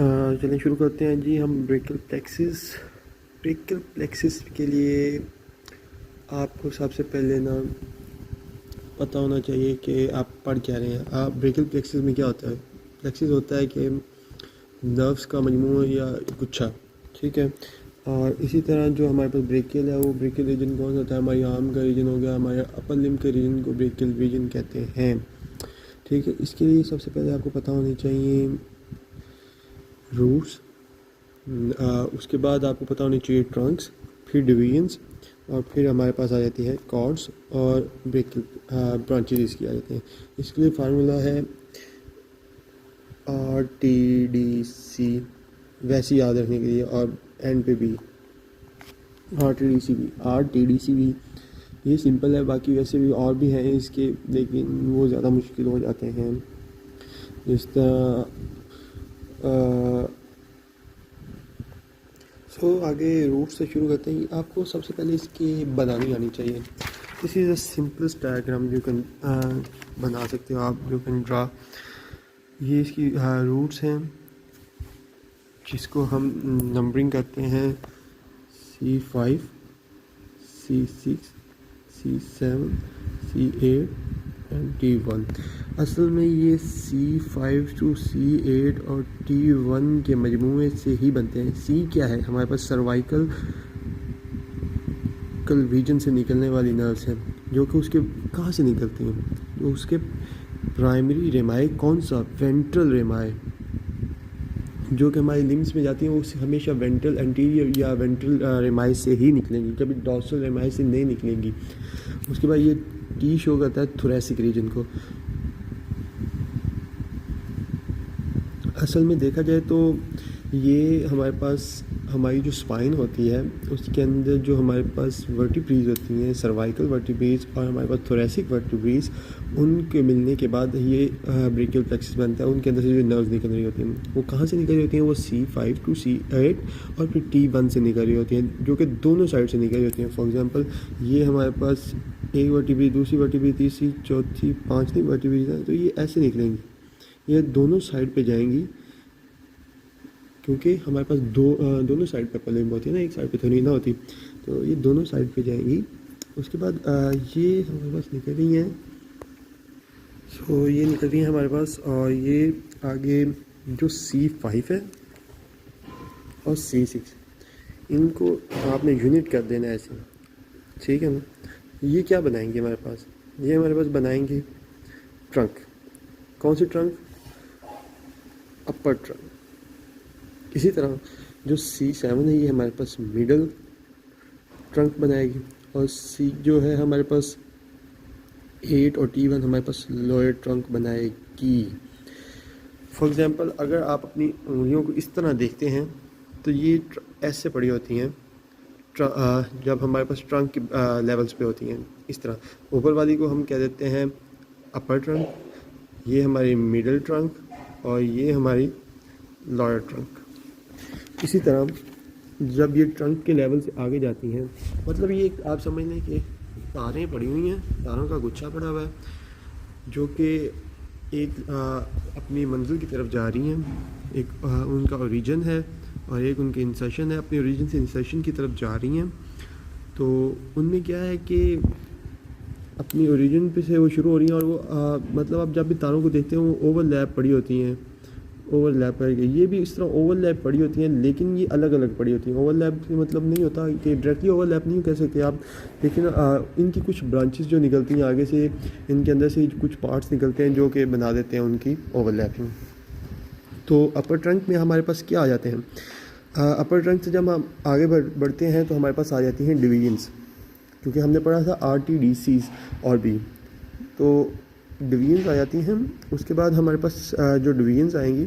चलिए शुरू करते हैं जी। हम ब्रेकियल प्लेक्सिस के लिए आपको सबसे पहले ना पता होना चाहिए कि आप पढ़ क्या रहे हैं। आप ब्रेकियल प्लेक्सिस में क्या होता है? प्लेक्सिस होता है कि नर्व्स का मजमूआ या गुच्छा, ठीक है। और इसी तरह जो हमारे पास ब्रेकियल है, वो ब्रेकियल रीजन कौन सा होता है? हमारी आर्म का रीजन हो गया, हमारे अपर लिम्ब के रीजन को ब्रेकियल रीजन कहते हैं, ठीक है। इसके लिए सबसे पहले आपको पता होनी चाहिए रूट्स, उसके बाद आपको पता होनी चाहिए ट्रंक्स, फिर डिवीजन्स, और फिर हमारे पास आ जाती है कॉर्ड्स और ब्रांचेज इसकी आ जाती हैं। इसके लिए फार्मूला है RTDC, वैसे याद रखने के लिए, और एंड पे भी RTDC भी ये सिंपल है। बाकी वैसे भी और भी हैं इसके, लेकिन वो ज़्यादा मुश्किल हो जाते हैं। जिस तरह आगे रूट से शुरू करते हैं। आपको सबसे पहले इसकी बनानी आनी चाहिए। This is the simplest diagram you can बना सकते हो आप, यू कैन ड्रा। ये इसकी रूट्स हैं जिसको हम नंबरिंग करते हैं C5, C6, C7, C8 and T1। असल में ये C5 to C8 और T1 के मजमूए से ही बनते हैं। C क्या है? हमारे पास सर्वाइकल रीजन से निकलने वाली नर्व्स हैं, जो कि उसके कहाँ से निकलती हैं? तो उसके प्राइमरी रेमाए, कौन सा? वेंट्रल रेमाए, जो कि हमारी लिम्स में जाती हैं, वो हमेशा वेंट्रल एंटीरियर या वेंट्रल रेमाए से ही निकलेंगी, कभी डॉर्सल रेमाए से नहीं निकलेंगी। उसके बाद ये टी शो करता है थोरैसिक रीजन को। असल में देखा जाए तो ये हमारे पास हमारी जो स्पाइन होती है उसके अंदर जो हमारे पास वर्टिब्रेज होती हैं, सर्वाइकल वर्टिब्रेज और हमारे पास थोरैसिक वर्टिब्रेज, उनके मिलने के बाद ये ब्रेकियल प्लेक्सस बनता है। उनके अंदर से जो नर्व्स निकल रही होती हैं, वो कहाँ से निकल रही होती हैं? वो C5 to C8 और फिर T1 से निकल रही होती हैं, जो कि दोनों साइड से निकल रही होती हैं। फॉर एग्जांपल ये हमारे पास एक वर्टिब्रेज, दूसरी वर्टिब्रेज, तीसरी, चौथी, पाँचवीं वर्टिब्रेज है, तो ये ऐसे निकलेंगी, ये दोनों साइड पे जाएंगी, क्योंकि हमारे पास दोनों साइड पे अपर लिम्ब होती है ना, एक साइड पे तो नहीं ना होती, तो ये दोनों साइड पे जाएंगी। उसके बाद ये हमारे पास निकल रही हैं। ये निकल रही हैं हमारे पास, और ये आगे जो C5 है और C6, इनको आपने यूनिट कर देना है ऐसे, ठीक है ना। ये क्या बनाएंगे हमारे पास? ये हमारे पास बनाएंगे ट्रंक। कौन सी ट्रंक? अपर ट्रंक। इसी तरह जो C7 है, ये हमारे पास मिडल ट्रंक बनाएगी, और C जो है हमारे पास 8 और T1 हमारे पास लोअर ट्रंक बनाएगी। फॉर एग्जांपल अगर आप अपनी उंगलियों को इस तरह देखते हैं तो ये ऐसे पड़ी होती हैं जब हमारे पास ट्रंक की लेवल्स पे होती हैं। इस तरह ऊपर वाली को हम कह देते हैं अपर ट्रंक, ये हमारी मिडल ट्रंक, और ये हमारी लोअर ट्रंक। इसी तरह जब ये ट्रंक के लेवल से आगे जाती हैं, मतलब ये आप समझ लें कि तारें पड़ी हुई हैं, तारों का गुच्छा पड़ा हुआ है, जो कि एक अपनी मंजिल की तरफ जा रही हैं। एक उनका ओरिजिन है और एक उनके इंसर्शन है, अपने ओरिजिन से इंसर्शन की तरफ जा रही हैं। तो उनमें क्या है कि अपनी ओरिजिन पे से वो शुरू हो रही हैं, और वो मतलब आप जब भी तारों को देखते हैं वो ओवरलैप पड़ी होती हैं, ओवरलैप करके। ये भी इस तरह ओवरलैप पड़ी होती हैं, लेकिन ये अलग अलग पड़ी होती हैं। ओवरलैप से मतलब नहीं होता कि डायरेक्टली ओवरलैप नहीं कह सकते आप, लेकिन इनकी कुछ ब्रांचेस जो निकलती हैं आगे से, इनके अंदर से कुछ पार्ट्स निकलते हैं जो कि बना देते हैं उनकी ओवरलैपिंग। तो अपर ट्रंक में हमारे पास क्या आ जाते हैं? अपर ट्रंक से जब हम आगे बढ़ते हैं तो हमारे पास आ जाती हैं डिवीजन्स, क्योंकि हमने पढ़ा था RTDCs और भी, तो डिवीजन्स आ जाती हैं। उसके बाद हमारे पास जो डिवीजन्स आएंगी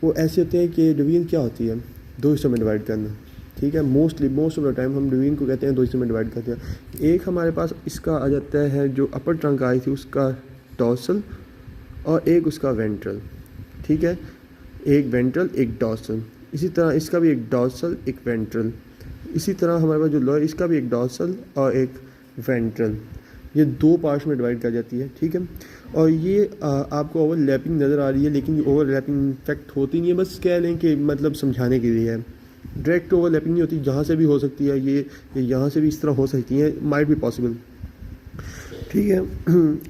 वो ऐसे होते हैं कि डिवीजन क्या होती है? दो हिस्सों में डिवाइड करना, ठीक है। मोस्ट ऑफ द टाइम हम डिवीजन को कहते हैं दो हिस्सों में डिवाइड करते हैं। एक हमारे पास इसका आ जाता है जो अपर ट्रंक आई थी उसका डॉर्सल, और एक उसका वेंट्रल, ठीक है। एक वेंट्रल एक डॉर्सल। इसी तरह इसका भी एक डॉर्सल एक वेंट्रल। इसी तरह हमारे पास जो लोअर, इसका भी एक डॉर्सल और एक वेंट्रल। ये 2 पार्ट्स में डिवाइड कर जाती है, ठीक है। और ये आपको ओवरलैपिंग नज़र आ रही है, लेकिन ओवरलैपिंग इनफैक्ट होती नहीं है, बस कह लें कि मतलब समझाने के लिए है। डायरेक्ट ओवरलैपिंग नहीं होती, जहाँ से भी हो सकती है, ये यहाँ से भी इस तरह हो सकती है, माइट बी पॉसिबल, ठीक है।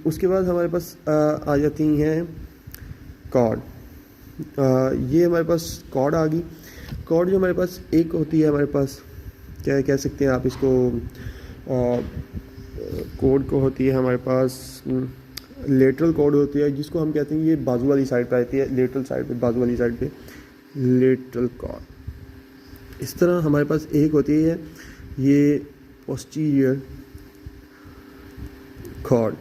उसके बाद हमारे पास आ जाती हैं कॉर्ड। ये हमारे पास कॉर्ड आ गई। कॉर्ड जो हमारे पास एक होती है, हमारे पास क्या कह सकते हैं आप इसको, कोड को होती है हमारे पास लेटरल कोड होती है, जिसको हम कहते हैं ये बाजू वाली साइड पे आती है, लेटरल साइड पे, बाजू वाली साइड पे लेटरल कॉर्ड। इस तरह हमारे पास एक होती है ये पोस्टीरियर कॉर्ड,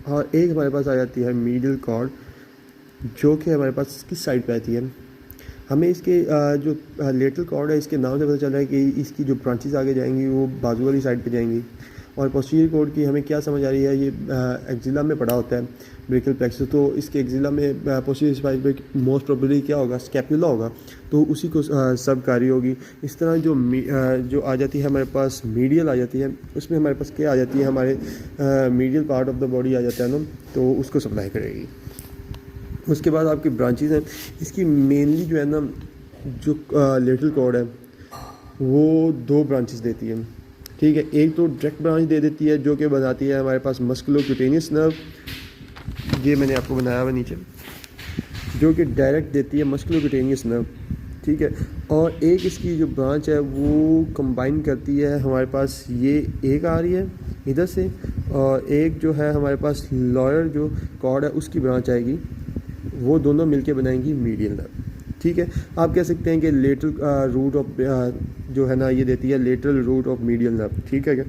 और एक हमारे पास आ जाती है मीडियल कॉर्ड, जो कि हमारे पास किस साइड पे आती है। हमें इसके जो लेटरल कॉर्ड है, इसके नाम से पता चल रहा है कि इसकी जो ब्रांचेस आगे जाएंगी वो बाजू वाली साइड पे जाएंगी। और पोस्टीरियर कॉर्ड की हमें क्या समझ आ रही है, ये एक्जिला में पड़ा होता है, ब्रेकियल प्लेक्सस, तो इसके एक्जिला में पोस्टीरियर स्पाइन पे मोस्ट प्रोबेबली क्या होगा, स्कैपुला होगा, तो उसी को सब कार्य होगी। इस तरह जो आ जाती है हमारे पास मीडियल आ जाती है, उसमें हमारे पास क्या आ जाती है, हमारे medial part of the body आ जाता है ना, तो उसको सप्लाई करेगी। उसके बाद आपकी ब्रांचेस हैं, इसकी मेनली जो है ना, जो लेटरल कॉर्ड है वो 2 ब्रांचेस देती है, ठीक है। एक तो डायरेक्ट ब्रांच दे देती है जो कि बनाती है हमारे पास मस्कुलोक्यूटेनियस नर्व, ये मैंने आपको बनाया हुआ नीचे, जो कि डायरेक्ट देती है मस्कुलोक्यूटेनियस नर्व, ठीक है। और एक इसकी जो ब्रांच है वो कंबाइन करती है, हमारे पास ये एक आ रही है इधर से, और एक जो है हमारे पास लॉयर जो कॉर्ड है उसकी ब्रांच आएगी, वो दोनों मिलके बनाएंगी मीडियल नर्व, ठीक है। आप कह सकते हैं कि लेटरल रूट ऑफ जो है ना, ये देती है lateral root of medial nerve, ठीक है क्या।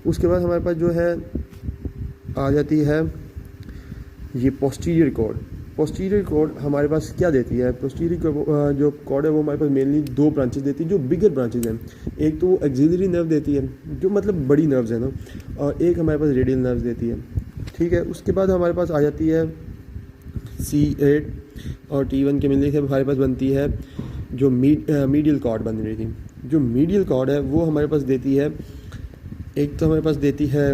उसके बाद हमारे पास जो है आ जाती है ये पोस्टीरियर कॉर्ड। पोस्टीरियर कॉर्ड हमारे पास क्या देती है, पोस्टीरियर जो कॉर्ड है वो हमारे पास मेनली 2 ब्रांचेस देती है, जो बिगर ब्रांचेस हैं। एक तो एक्सिलरी नर्व देती है, जो मतलब बड़ी नर्व्स है ना, और एक हमारे पास रेडियल नर्व देती है, ठीक है। उसके बाद हमारे पास आ जाती है C8 और T1 के मिलने से हमारे पास बनती है जो मीडियल कॉर्ड बन रही थी। जो मीडियल कॉर्ड है वो हमारे पास देती है, एक तो हमारे पास देती है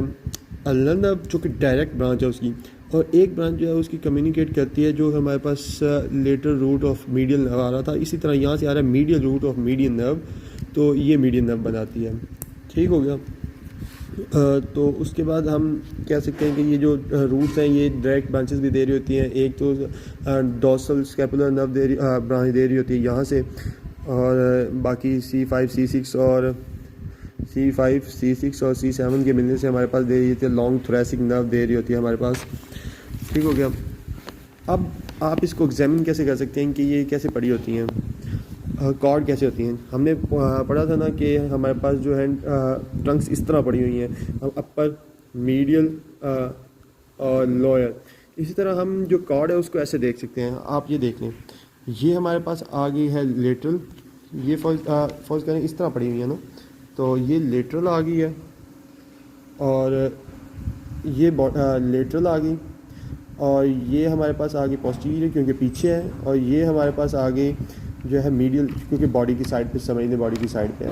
अल्नर नर्व जो कि डायरेक्ट ब्रांच है उसकी, और एक ब्रांच जो है उसकी कम्युनिकेट करती है, जो हमारे पास lateral root of medial nerve आ रहा था, इसी तरह यहाँ से आ रहा है medial root of medial nerve, तो ये मीडियल नर्व बनाती है, ठीक हो गया। तो उसके बाद हम कह सकते हैं कि ये जो रूट्स हैं ये डायरेक्ट ब्रांचेस भी दे रही होती हैं। एक तो डॉर्सल स्कैपुलर नर्व ब्रांच दे रही होती है यहाँ से, और बाकी C5 C6 और C7 के मिलने से हमारे पास दे रही होती है लॉन्ग थोरेसिक नर्व दे रही होती है हमारे पास, ठीक हो गया। अब आप इसको एग्जामिन कैसे कर सकते हैं कि ये कैसे पड़ी होती हैं, कॉर्ड कैसे होती हैं। हमने पढ़ा था ना कि हमारे पास जो है ट्रंक्स इस तरह पड़ी हुई हैं, अपर, मीडियल और लोअर। इसी तरह हम जो कॉर्ड है उसको ऐसे देख सकते हैं, आप ये देख लें, ये हमारे पास आ गई है लेटरल, ये फर्ज करें इस तरह पड़ी हुई है ना, तो ये लेटरल आ गई है, और ये लेटरल आ गई, और ये हमारे पास आ गई पोस्टीरियर क्योंकि पीछे है, और ये हमारे पास आ गई जो है मीडियल क्योंकि बॉडी की साइड पे, समझ लें बॉडी की साइड पे है।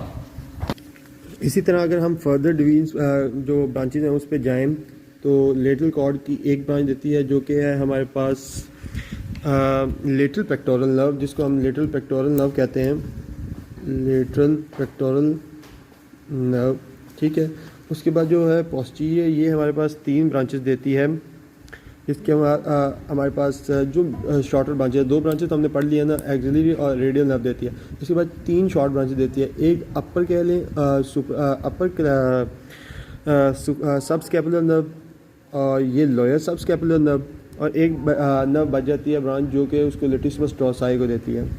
इसी तरह अगर हम फर्दर डिवीजन जो ब्रांचेज हैं उस पर जाएँ तो लेटरल कॉर्ड की एक ब्रांच देती है जो कि है हमारे पास लेटरल पेक्टोरल नर्व, जिसको हम लेटरल पेक्टोरल नर्व कहते हैं, लेटरल पेक्टोरल नर्व, ठीक है। उसके बाद जो है पोस्टीरियर, ये हमारे पास 3 ब्रांचेस देती है, इसके हमारे पास जो शॉर्टर ब्रांचेस है, 2 ब्रांचेस तो हमने पढ़ लिया ना, एक्सिलरी और रेडियल नर्व देती है। उसके बाद 3 शॉर्ट ब्रांचेस देती है, एक अपर कह लें अपर सब स्कैपुलर नर्व, और ये लोअर सब स्कैपुलर नर्व, और एक नर्व बच जाती है ब्रांच जो कि उसको लेटिसिमस डॉर्साई को देती है,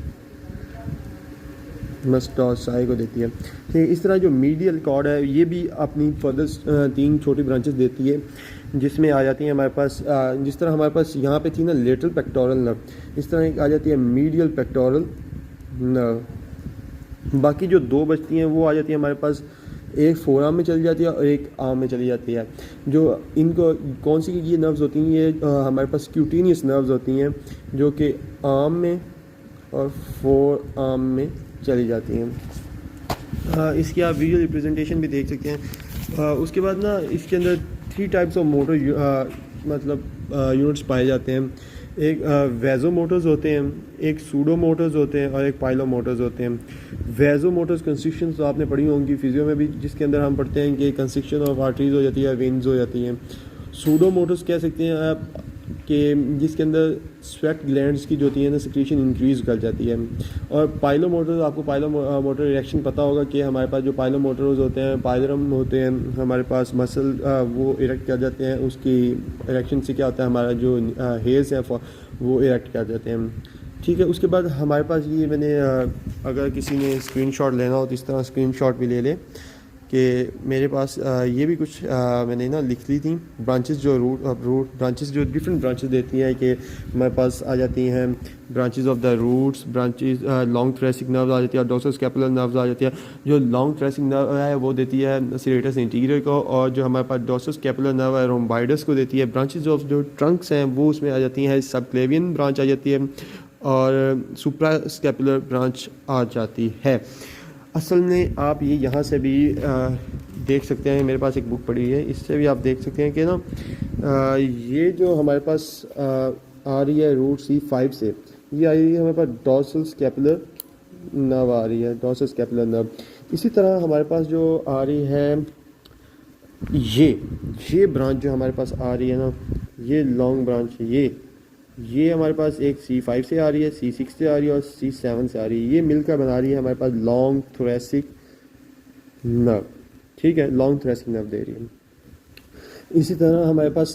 मस्टॉसाई को देती है, ठीक है। इस तरह जो मीडियल कॉर्ड है ये भी अपनी फर्दर 3 छोटी ब्रांचेस देती है, जिसमें आ जाती है हमारे पास जिस तरह हमारे पास यहाँ पे थी ना लेटरल पेक्टोरल नर्व, इस तरह एक आ जाती है मीडियल पेक्टोरल नर्व। बाकी जो 2 बचती हैं वो आ जाती है हमारे पास, एक फोर आर्म में चली जाती है और एक आर्म में चली जाती है। जो इनको कौन सी ये नर्व्स होती हैं, ये हमारे पास क्यूटेनियस नर्व्स होती हैं जो कि आर्म में और फोर आर्म में चली जाती हैं। इसकी आप वीडियो रिप्रेजेंटेशन भी देख सकते हैं। उसके बाद ना इसके अंदर 3 टाइप्स ऑफ मोटर मतलब यूनिट्स पाए जाते हैं। एक वेजो मोटर्स होते हैं, एक सूडो मोटर्स होते हैं और एक पाइलो मोटर्स होते हैं। वेजो मोटर्स कंस्ट्रक्शन तो आपने पढ़ी होंगी फिजियो में भी, जिसके अंदर हम पढ़ते हैं कि कंस्ट्रक्शन ऑफ आर्टरीज हो जाती है, वेन्स हो जाती हैं। सूडो मोटर्स कह सकते हैं आप कि जिसके अंदर स्वेट ग्लैंड्स की जो होती है ना सेक्रेशन इंक्रीज़ कर जाती है। और पाइलो मोटर्स, आपको पाइलो मोटर रिएक्शन पता होगा कि हमारे पास जो पाइलो मोटर्स होते हैं, पाइलरम होते हैं हमारे पास, मसल वो इरेक्ट कर जाते हैं। उसकी इरेक्शन से क्या होता है, हमारा जो हेयर्स है वो इरेक्ट कर जाते हैं। ठीक है, उसके बाद हमारे पास ये मैंने अगर किसी ने स्क्रीनशॉट लेना हो तो इस तरह स्क्रीनशॉट भी ले ले कि मेरे पास ये भी कुछ मैंने ना लिख ली थी ब्रांचेस, जो रूट ब्रांचेस जो डिफरेंट ब्रांचेस देती हैं कि हमारे पास आ जाती हैं branches of the roots, branches long thoracic nerve आ जाती है और डोर्सोस्कैपुलर नर्व्स आ जाती है। जो लॉन्ग थ्रेसिक नर्व है वो देती है सीरेटस इंटीरियर को, और जो हमारे पास डोर्सोस्कैपुलर नर्व है रोम्बाइडस को देती है। ब्रांचेस ऑफ जो ट्रंक्स हैं वो उसमें आ जाती हैं, सबक्लेवियन ब्रांच आ जाती है और सुप्रास्कैपुलर ब्रांच आ जाती है। असल में आप ये यहाँ से भी देख सकते हैं, मेरे पास एक बुक पड़ी है, इससे भी आप देख सकते हैं कि ना ये जो हमारे पास आ रही है रूट C5 से, ये आ रही है हमारे पास डॉर्सल स्कैपुलर नर्व आ रही है, डॉर्सल स्कैपुलर नर्व। इसी तरह हमारे पास जो आ रही है ये ब्रांच जो हमारे पास आ रही है ना, ये लॉन्ग ब्रांच, ये हमारे पास एक C5 से आ रही है, C6 से आ रही है और C7 से आ रही है। ये मिलकर बना रही है हमारे पास लॉन्ग थोरेसिक नर्व। ठीक है, लॉन्ग थोरेसिक नर्व दे रही है। इसी तरह हमारे पास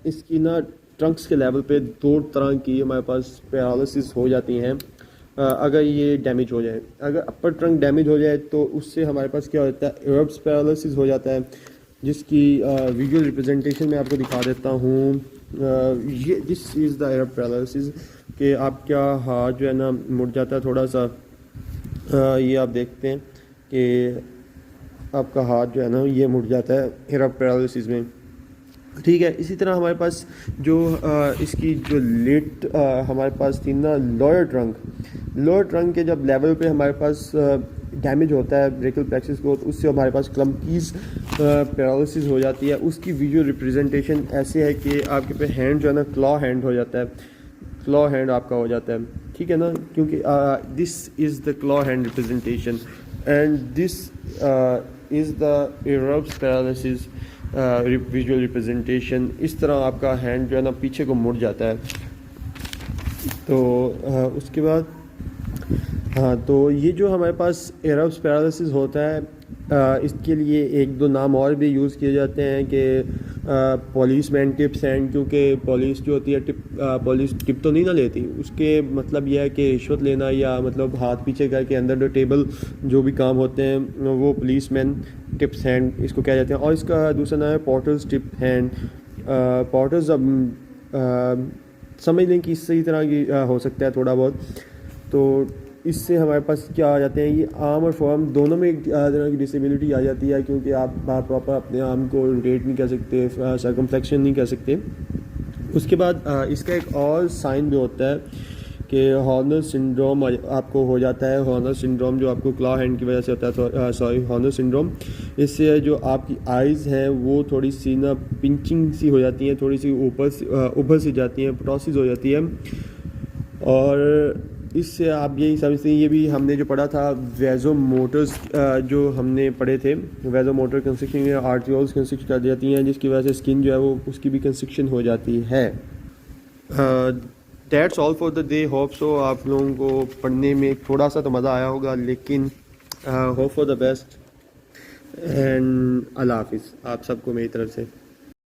इसकी ना ट्रंक्स के लेवल पे 2 तरह की हमारे पास पैरालिसिस हो जाती हैं अगर ये डैमेज हो जाए। अगर अपर ट्रंक डैमेज हो जाए तो उससे हमारे पास क्या होता है, एरप्स पैरालिसिस हो जाता है, जिसकी विजुअल रिप्रेजेंटेशन में आपको दिखा देता हूँ। ये this is the Erb's paralysis कि आपका हाथ जो है ना मुड़ जाता है थोड़ा सा। ये आप देखते हैं कि आपका हाथ जो है ना ये मुड़ जाता है एरप्ट पैरालिसिस में। ठीक है, इसी तरह हमारे पास जो इसकी जो लेट हमारे पास थी ना लोअर ट्रंक के जब लेवल पे हमारे पास डैमेज होता है ब्रेकल प्लेक्सस को, तो उससे हमारे पास क्लम्पीज पैरालिसिस हो जाती है। उसकी विजुअल रिप्रेजेंटेशन ऐसे है कि आपके पे हैंड जो है ना क्लॉ हैंड हो जाता है, क्लॉ हैंड आपका हो जाता है। ठीक है ना, क्योंकि this is the claw hand representation and this is the Erb's paralysis visual representation. इस तरह आपका हैंड जो है ना पीछे को मुड़ जाता है। तो उसके बाद हाँ, तो ये जो हमारे पास एरप्ट पैरालिसिस होता है इसके लिए 1-2 नाम और भी यूज़ किए जाते हैं कि पॉलिसमैन टिप्स हैंड, क्योंकि पुलिस जो होती है पुलिस टिप तो नहीं ना लेती, उसके मतलब यह है कि रिश्वत लेना या मतलब हाथ पीछे करके अंदर द टेबल जो भी काम होते हैं वो पुलिसमैन टिप्स हैंड इसको कहा जाते हैं। और इसका दूसरा नाम है पॉटर्स टिप हैंड। पॉटर्स समझ लें कि इसी तरह की हो सकता है थोड़ा बहुत। तो इससे हमारे पास क्या आ जाते हैं, ये आर्म और फॉर्म दोनों में एक तरह की डिसेबिलिटी आ जाती है, क्योंकि आप प्रॉपर अपने आर्म को रोटेट नहीं कर सकते, सर्कमफ्लेक्शन नहीं कर सकते। उसके बाद इसका एक और साइन भी होता है कि हॉर्नर सिंड्रोम आपको हो जाता है। हॉर्नर सिंड्रोम जो आपको क्लॉ हैंड की वजह से होता है, हॉर्नर सिंड्रोम। इससे जो आपकी आइज़ हैं वो थोड़ी सी ना पिंचिंग सी हो जाती हैं, थोड़ी सी ऊपर उभर सी जाती हैं, प्रोसिस हो जाती है। और इससे आप यही समझते हैं, ये भी हमने जो पढ़ा था वेजो मोटर्स जो हमने पढ़े थे, वेजो मोटर कंस्ट्रक्शन या आर्टियोल्स कंस्ट्रक्ट कर जाती हैं, जिसकी वजह से स्किन जो है वो उसकी भी कंस्ट्रक्शन हो जाती है। That's all for the day. Hope so आप लोगों को पढ़ने में थोड़ा सा तो मज़ा आया होगा, लेकिन hope for the best and अल्लाह हाफिज़ आप सबको मेरी तरफ से।